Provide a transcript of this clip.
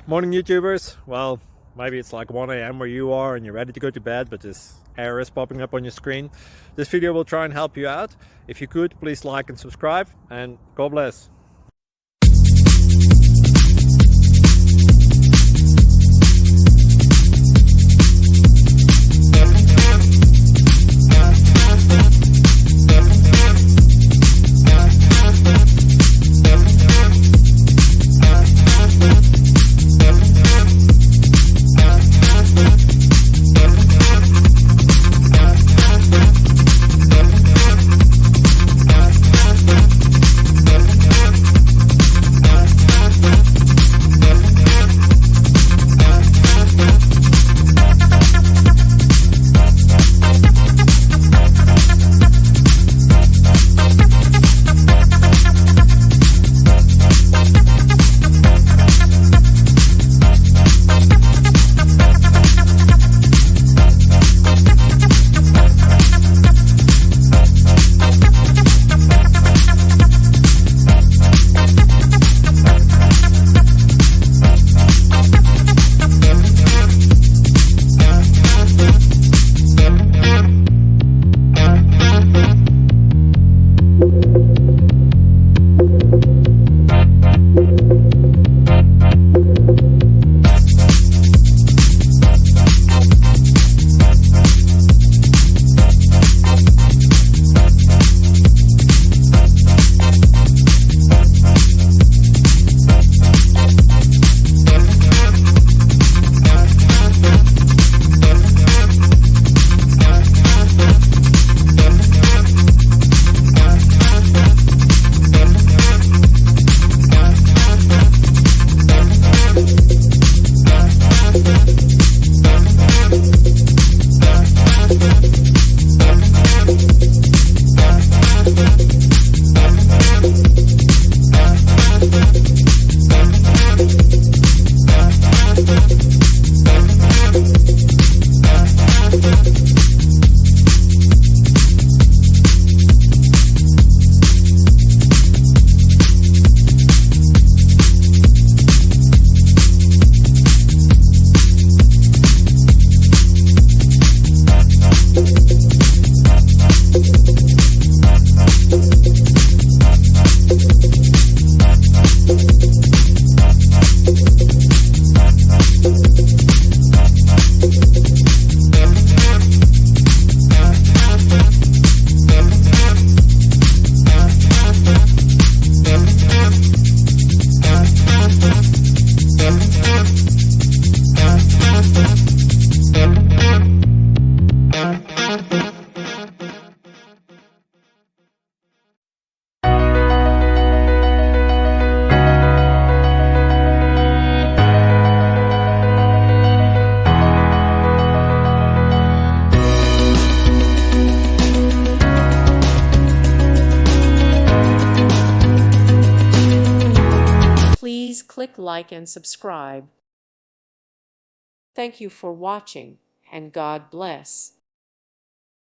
Morning YouTubers. Well, maybe it's like 1 a.m. where you are and you're ready to go to bed, but this error is popping up on your screen. This video will try and help you out. If you could, please like and subscribe, and God bless. Please click like and subscribe. Thank you for watching, and God bless.